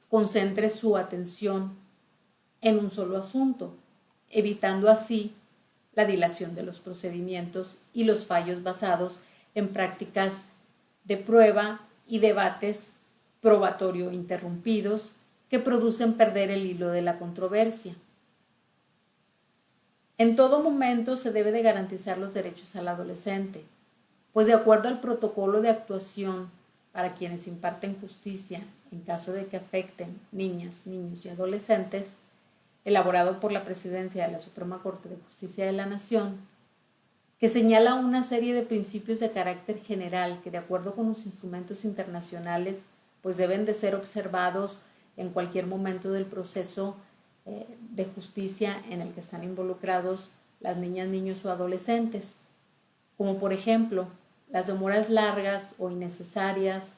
concentre su atención en un solo asunto, evitando así la dilación de los procedimientos y los fallos basados en prácticas de prueba y debates probatorio interrumpidos que producen perder el hilo de la controversia. En todo momento se debe de garantizar los derechos al adolescente, pues de acuerdo al protocolo de actuación para quienes imparten justicia en caso de que afecten niñas, niños y adolescentes, elaborado por la Presidencia de la Suprema Corte de Justicia de la Nación, que señala una serie de principios de carácter general que de acuerdo con los instrumentos internacionales pues deben de ser observados en cualquier momento del proceso de justicia en el que están involucrados las niñas, niños o adolescentes, como por ejemplo las demoras largas o innecesarias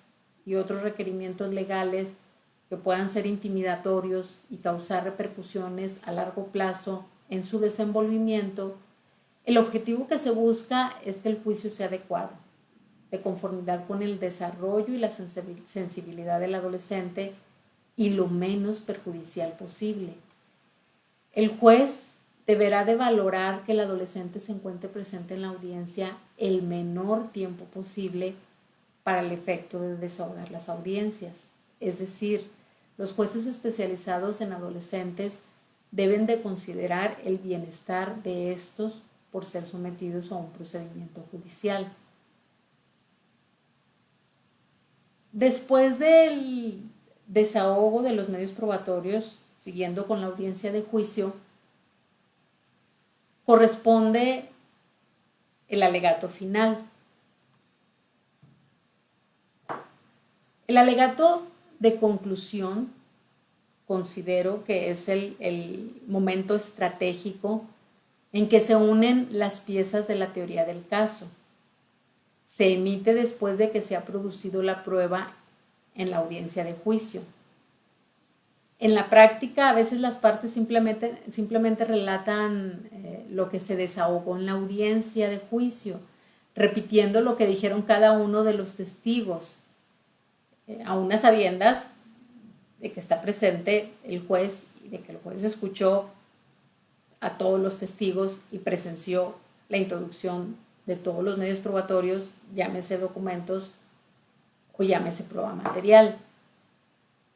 y otros requerimientos legales que puedan ser intimidatorios y causar repercusiones a largo plazo en su desenvolvimiento. El objetivo que se busca es que el juicio sea adecuado, de conformidad con el desarrollo y la sensibilidad del adolescente y lo menos perjudicial posible. El juez deberá de valorar que el adolescente se encuentre presente en la audiencia el menor tiempo posible para el efecto de desahogar las audiencias. Es decir, los jueces especializados en adolescentes deben de considerar el bienestar de estos por ser sometidos a un procedimiento judicial. Después del desahogo de los medios probatorios, siguiendo con la audiencia de juicio, corresponde el alegato final. El alegato de conclusión considero que es el momento estratégico en que se unen las piezas de la teoría del caso. Se emite después de que se ha producido la prueba en la audiencia de juicio. En la práctica, a veces las partes simplemente relatan lo que se desahogó en la audiencia de juicio, repitiendo lo que dijeron cada uno de los testigos, a unas sabiendas de que está presente el juez y de que el juez escuchó a todos los testigos y presenció la introducción de todos los medios probatorios, llámese documentos o llámese prueba material.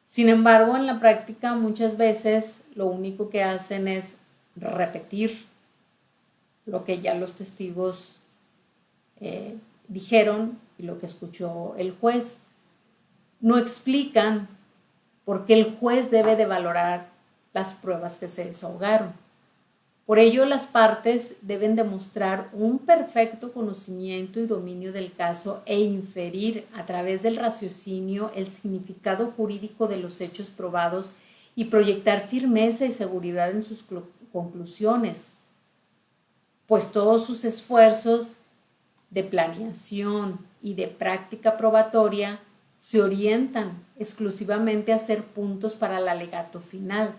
Sin embargo, en la práctica muchas veces lo único que hacen es repetir lo que ya los testigos dijeron y lo que escuchó el juez. No explican por qué el juez debe de valorar las pruebas que se desahogaron. Por ello, las partes deben demostrar un perfecto conocimiento y dominio del caso e inferir a través del raciocinio el significado jurídico de los hechos probados y proyectar firmeza y seguridad en sus conclusiones, pues todos sus esfuerzos de planeación y de práctica probatoria se orientan exclusivamente a hacer puntos para el alegato final,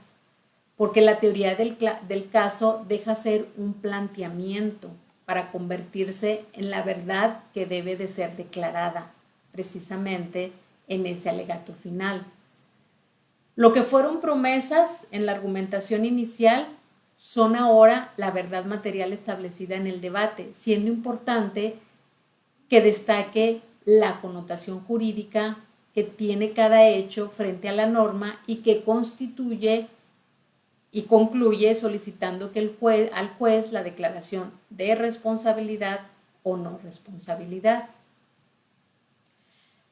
porque la teoría del caso deja ser un planteamiento para convertirse en la verdad que debe de ser declarada precisamente en ese alegato final. Lo que fueron promesas en la argumentación inicial son ahora la verdad material establecida en el debate, siendo importante que destaque la connotación jurídica que tiene cada hecho frente a la norma y que constituye y concluye solicitando que al juez la declaración de responsabilidad o no responsabilidad.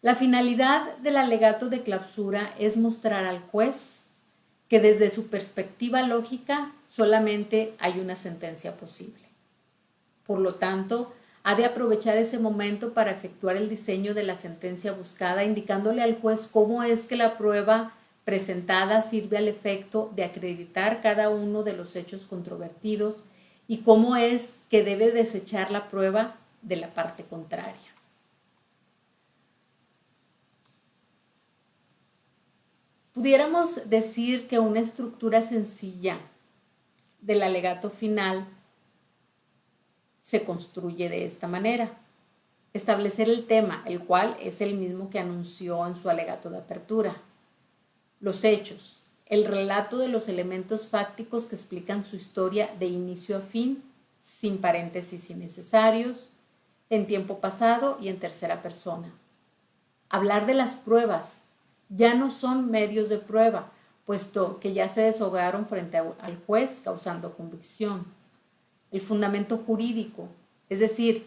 La finalidad del alegato de clausura es mostrar al juez que desde su perspectiva lógica solamente hay una sentencia posible. Por lo tanto, ha de aprovechar ese momento para efectuar el diseño de la sentencia buscada, indicándole al juez cómo es que la prueba presentada sirve al efecto de acreditar cada uno de los hechos controvertidos y cómo es que debe desechar la prueba de la parte contraria. Pudiéramos decir que una estructura sencilla del alegato final se construye de esta manera. Establecer el tema, el cual es el mismo que anunció en su alegato de apertura. Los hechos, el relato de los elementos fácticos que explican su historia de inicio a fin, sin paréntesis innecesarios, en tiempo pasado y en tercera persona. Hablar de las pruebas, ya no son medios de prueba, puesto que ya se deshogaron frente al juez causando convicción. El fundamento jurídico, es decir,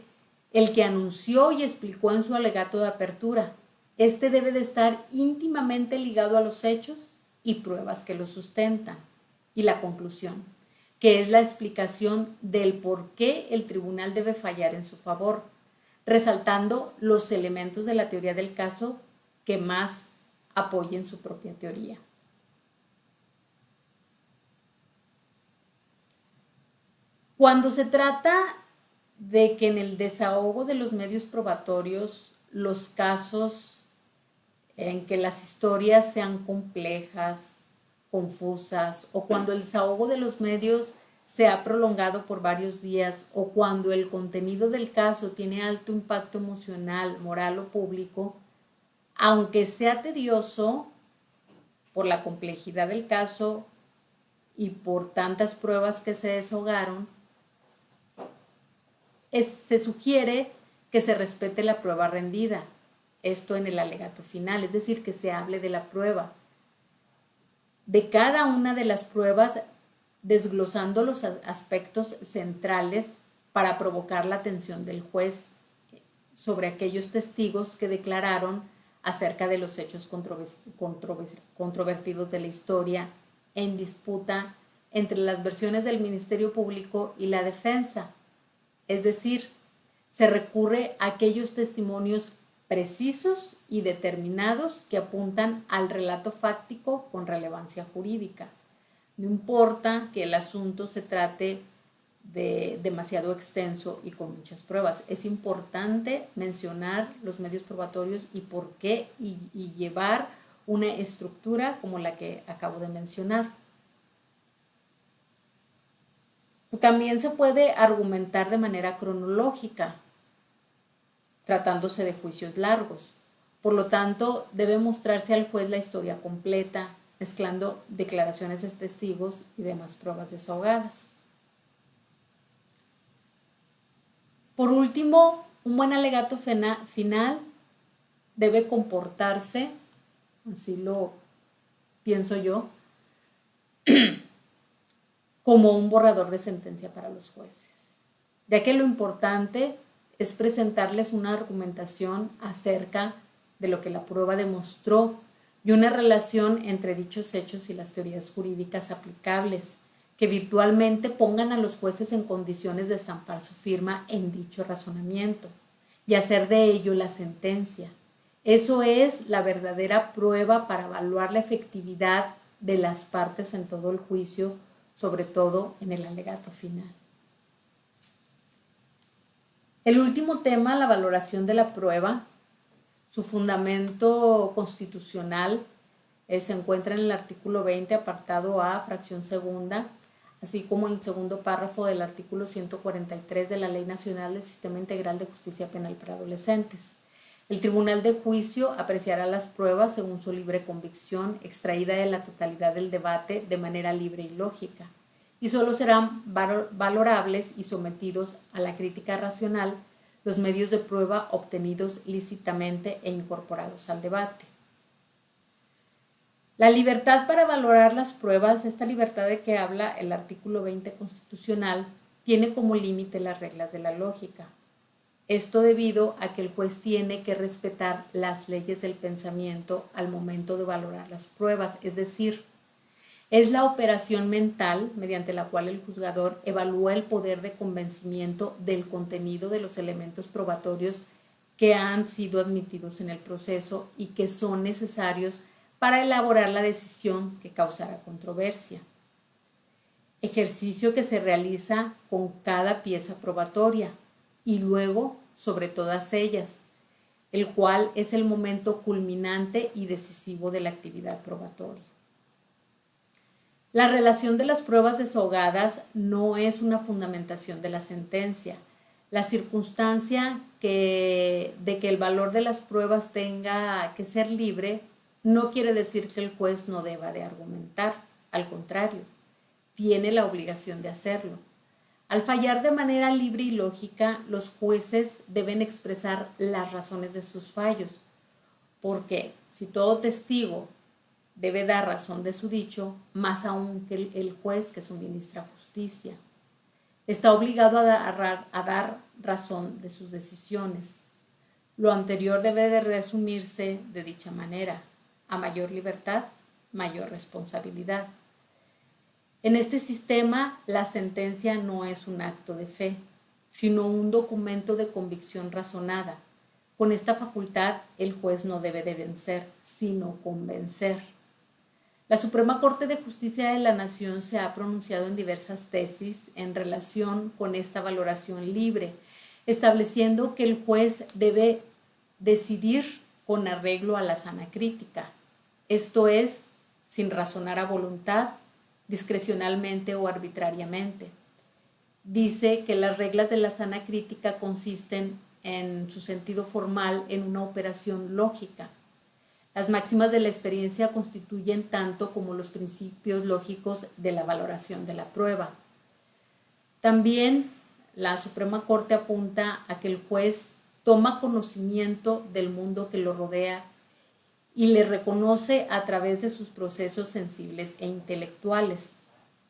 el que anunció y explicó en su alegato de apertura. Este debe de estar íntimamente ligado a los hechos y pruebas que los sustentan. Y la conclusión, que es la explicación del por qué el tribunal debe fallar en su favor, resaltando los elementos de la teoría del caso que más apoyen su propia teoría. Cuando se trata de que en el desahogo de los medios probatorios, los casos en que las historias sean complejas, confusas, o cuando el desahogo de los medios se ha prolongado por varios días, o cuando el contenido del caso tiene alto impacto emocional, moral o público, aunque sea tedioso por la complejidad del caso y por tantas pruebas que se deshogaron, se sugiere que se respete la prueba rendida, esto en el alegato final, es decir, que se hable de la prueba, de cada una de las pruebas, desglosando los aspectos centrales para provocar la atención del juez sobre aquellos testigos que declararon acerca de los hechos controvertidos de la historia en disputa entre las versiones del Ministerio Público y la defensa. Es decir, se recurre a aquellos testimonios precisos y determinados que apuntan al relato fáctico con relevancia jurídica. No importa que el asunto se trate de demasiado extenso y con muchas pruebas. Es importante mencionar los medios probatorios y por qué y llevar una estructura como la que acabo de mencionar. También se puede argumentar de manera cronológica, tratándose de juicios largos. Por lo tanto, debe mostrarse al juez la historia completa, mezclando declaraciones de testigos y demás pruebas desahogadas. Por último, un buen alegato final debe comportarse, así lo pienso yo, como un borrador de sentencia para los jueces, ya que lo importante es presentarles una argumentación acerca de lo que la prueba demostró y una relación entre dichos hechos y las teorías jurídicas aplicables, que virtualmente pongan a los jueces en condiciones de estampar su firma en dicho razonamiento y hacer de ello la sentencia. Eso es la verdadera prueba para evaluar la efectividad de las partes en todo el juicio, sobre todo en el alegato final. El último tema, la valoración de la prueba. Su fundamento constitucional se encuentra en el artículo 20, apartado A, fracción segunda, así como en el segundo párrafo del artículo 143 de la Ley Nacional del Sistema Integral de Justicia Penal para Adolescentes. El Tribunal de Juicio apreciará las pruebas según su libre convicción, extraída de la totalidad del debate de manera libre y lógica, y solo serán valorables y sometidos a la crítica racional los medios de prueba obtenidos lícitamente e incorporados al debate. La libertad para valorar las pruebas, esta libertad de que habla el artículo 20 constitucional, tiene como límite las reglas de la lógica. Esto debido a que el juez tiene que respetar las leyes del pensamiento al momento de valorar las pruebas, es decir, Es la operación mental mediante la cual el juzgador evalúa el poder de convencimiento del contenido de los elementos probatorios que han sido admitidos en el proceso y que son necesarios para elaborar la decisión que causará controversia. Ejercicio que se realiza con cada pieza probatoria y luego sobre todas ellas, el cual es el momento culminante y decisivo de la actividad probatoria. La relación de las pruebas desahogadas no es una fundamentación de la sentencia. La circunstancia de que el valor de las pruebas tenga que ser libre no quiere decir que el juez no deba de argumentar. Al contrario, tiene la obligación de hacerlo. Al fallar de manera libre y lógica, los jueces deben expresar las razones de sus fallos, porque si todo testigo debe dar razón de su dicho, más aún que el juez que suministra justicia, está obligado a dar razón de sus decisiones. Lo anterior debe de resumirse de dicha manera: a mayor libertad, mayor responsabilidad. En este sistema, la sentencia no es un acto de fe, sino un documento de convicción razonada. Con esta facultad, el juez no debe de vencer, sino convencer. La Suprema Corte de Justicia de la Nación se ha pronunciado en diversas tesis en relación con esta valoración libre, estableciendo que el juez debe decidir con arreglo a la sana crítica, esto es, sin razonar a voluntad, discrecionalmente o arbitrariamente. Dice que las reglas de la sana crítica consisten en su sentido formal en una operación lógica. Las máximas de la experiencia constituyen tanto como los principios lógicos de la valoración de la prueba. También la Suprema Corte apunta a que el juez toma conocimiento del mundo que lo rodea y le reconoce a través de sus procesos sensibles e intelectuales.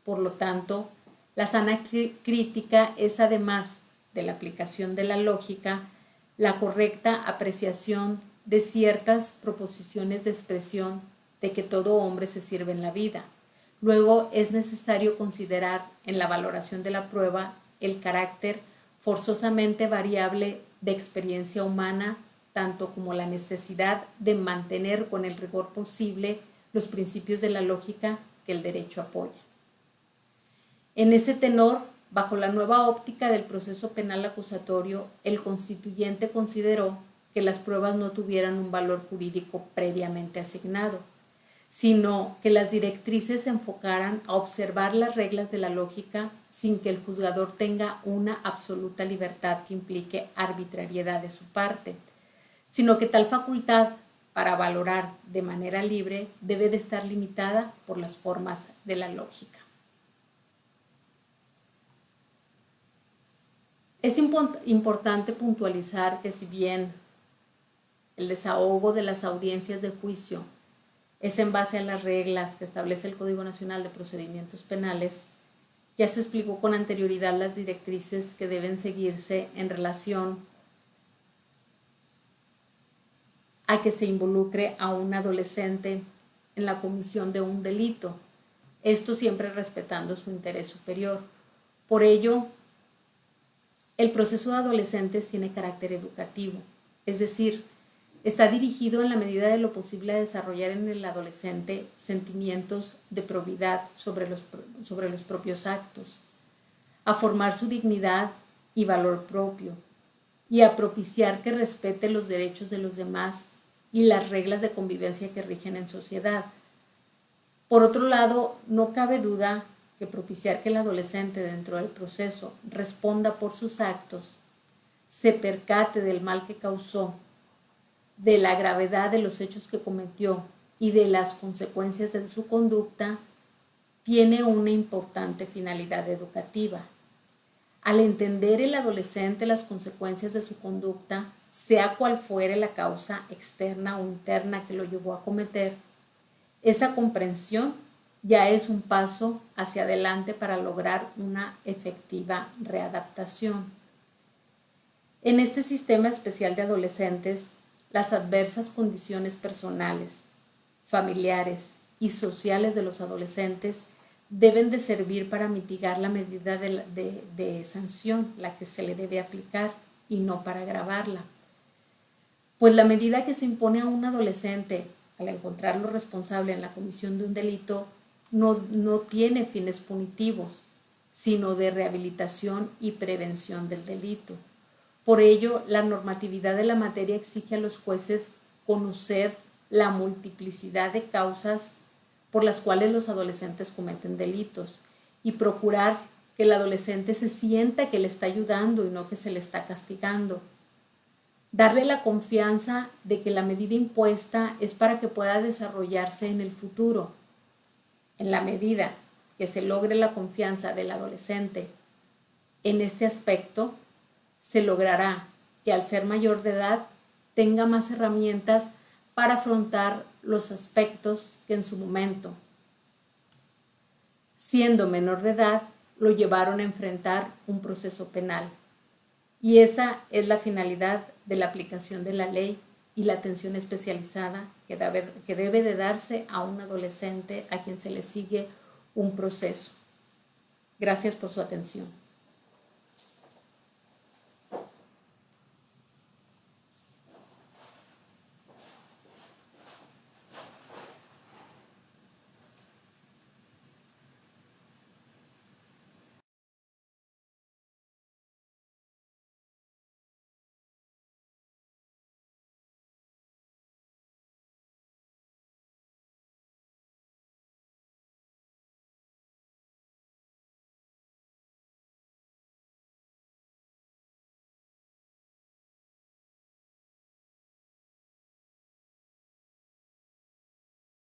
Por lo tanto, la sana crítica es, además de la aplicación de la lógica, la correcta apreciación de ciertas proposiciones de expresión de que todo hombre se sirve en la vida. Luego es necesario considerar en la valoración de la prueba el carácter forzosamente variable de experiencia humana, tanto como la necesidad de mantener con el rigor posible los principios de la lógica que el derecho apoya. En ese tenor, bajo la nueva óptica del proceso penal acusatorio, el constituyente consideró que las pruebas no tuvieran un valor jurídico previamente asignado, sino que las directrices se enfocaran a observar las reglas de la lógica sin que el juzgador tenga una absoluta libertad que implique arbitrariedad de su parte, sino que tal facultad para valorar de manera libre debe de estar limitada por las formas de la lógica. Es importante puntualizar que si bien el desahogo de las audiencias de juicio es en base a las reglas que establece el Código Nacional de Procedimientos Penales, ya se explicó con anterioridad las directrices que deben seguirse en relación a que se involucre a un adolescente en la comisión de un delito, esto siempre respetando su interés superior. Por ello, el proceso de adolescentes tiene carácter educativo, es decir, está dirigido en la medida de lo posible a desarrollar en el adolescente sentimientos de probidad sobre los propios actos, a formar su dignidad y valor propio y a propiciar que respete los derechos de los demás y las reglas de convivencia que rigen en sociedad. Por otro lado, no cabe duda que propiciar que el adolescente dentro del proceso responda por sus actos, se percate del mal que causó, de la gravedad de los hechos que cometió y de las consecuencias de su conducta, tiene una importante finalidad educativa. Al entender el adolescente las consecuencias de su conducta, sea cual fuere la causa externa o interna que lo llevó a cometer, esa comprensión ya es un paso hacia adelante para lograr una efectiva readaptación. En este sistema especial de adolescentes, las adversas condiciones personales, familiares y sociales de los adolescentes deben de servir para mitigar la medida de sanción, la que se le debe aplicar, y no para agravarla. Pues la medida que se impone a un adolescente al encontrarlo responsable en la comisión de un delito no tiene fines punitivos, sino de rehabilitación y prevención del delito. Por ello, la normatividad de la materia exige a los jueces conocer la multiplicidad de causas por las cuales los adolescentes cometen delitos y procurar que el adolescente se sienta que le está ayudando y no que se le está castigando. Darle la confianza de que la medida impuesta es para que pueda desarrollarse en el futuro. En la medida que se logre la confianza del adolescente en este aspecto, se logrará que al ser mayor de edad tenga más herramientas para afrontar los aspectos que en su momento, siendo menor de edad, lo llevaron a enfrentar un proceso penal. Y esa es la finalidad de la aplicación de la ley y la atención especializada que debe de darse a un adolescente a quien se le sigue un proceso. Gracias por su atención.